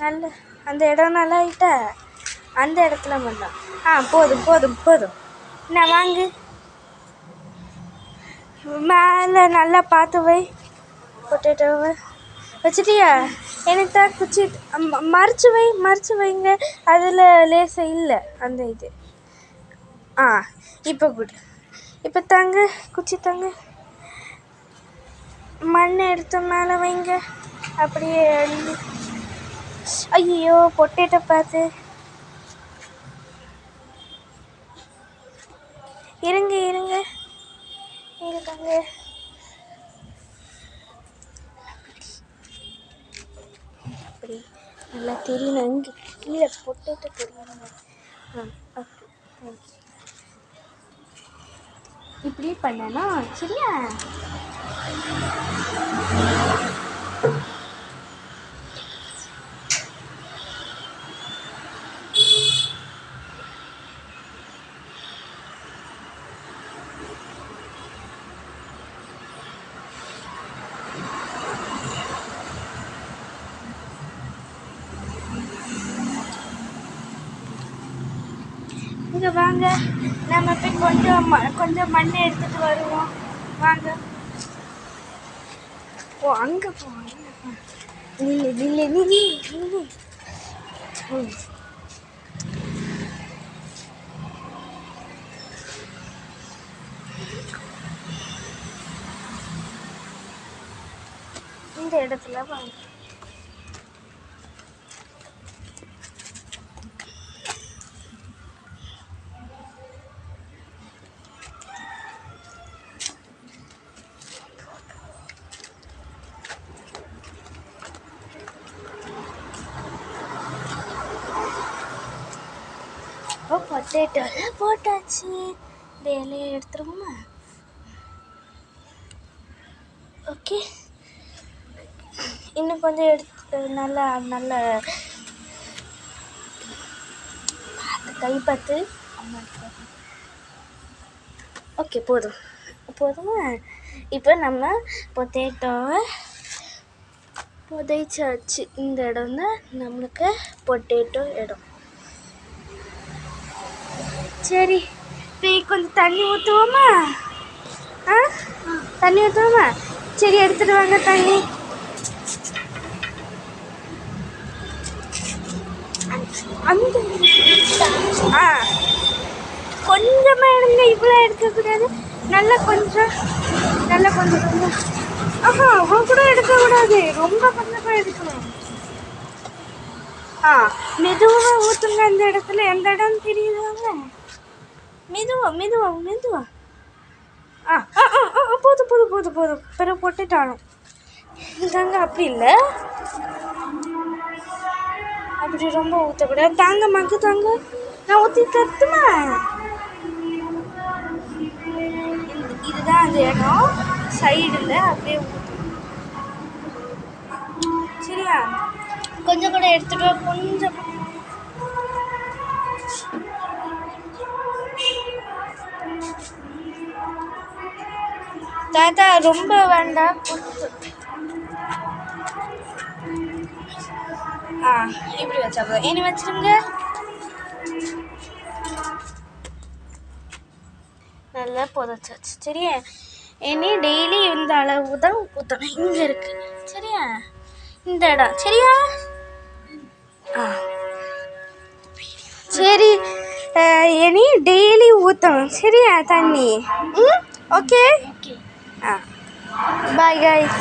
நல்ல அந்த இடம் நல்லா ஆகிட்டா அந்த இடத்துல மட்டும் போதும் போதும் போதும். நான் வாங்கு மேலே நல்லா பார்த்து வை. பொட்டேட்டோவை வச்சிட்டியா? எனக்கு தான் குச்சி மறைச்சி வைங்க. அதில் லேசாக இல்லை அந்த இது. இப்போ குடு. இப்போ தாங்க குச்சி தாங்க. மண் எடுத்து மேலே வைங்க. அப்படியே அள்ளி. ஐயோ பொட்டேட்டோ பார்த்து இருங்க தாங்க. அப்படி நல்லா தெரியணும். இங்கே கீழே பொட்டேட்டோ தெரியணும். இப்படி பண்ணணும். சரியா? இங்கே வாங்க, நம்ம போய் கொஞ்சம் மண் எடுத்துகிட்டு வருவோம். வாங்க. அங்கே போ. நில்லு. இந்த இடத்துல வாங்க. பொட்டேட்டோலாம் போட்டாச்சு. இந்த இலையை எடுத்துருவோமா? ஓகே, இன்னும் கொஞ்சம் எடுத்து நல்லா கை பார்த்து. ஓகே, போதுமா? இப்போ நம்ம பொட்டேட்டோவை புதைச்சாச்சு. இந்த இடம் தான் நம்மளுக்கு பொட்டேட்டோ இடம். சரி, இப்போ கொஞ்சம் தண்ணி ஊற்றுவோமா? தண்ணி ஊற்றுவோமா? சரி, எடுத்துகிட்டு வாங்க தண்ணி. அந்த கொஞ்சமாக எடுங்க. இவ்வளோ எடுக்கக்கூடாது. நல்லா கொஞ்சம் அவ்வளோ கூட எடுக்கக்கூடாது. ரொம்ப கொஞ்சமாக எடுக்கணும். மெதுவாக ஊற்றுங்க. அந்த இடத்துல எந்த இடம் தெரியுதாங்க? மெதுவா. போதும். பிறகு போட்டுட்டாலும் தாங்க. அப்படி இல்லை, அப்படி ரொம்ப ஊற்றக்கூடாது. தாங்க. நான் ஊற்றி தருத்துமா? இதுதான் அந்த இடம். சைடில் அப்படியே சரியா? கொஞ்சம் கூட எடுத்துட்டு கொஞ்சம். தாத்தா ரொம்ப வேண்டாம். இப்படி வச்சா போதும். இனி வச்சிருங்க. நல்லா புதைச்சாச்சு. சரியா? இனி டெய்லி இந்த அளவு தான் ஊற்றணும். இங்கே இருக்கு. சரியா? இந்த இடம். சரியா? சரி, இனி டெய்லி ஊற்றணும். சரியா? தண்ணி. ஓகே. Bye guys.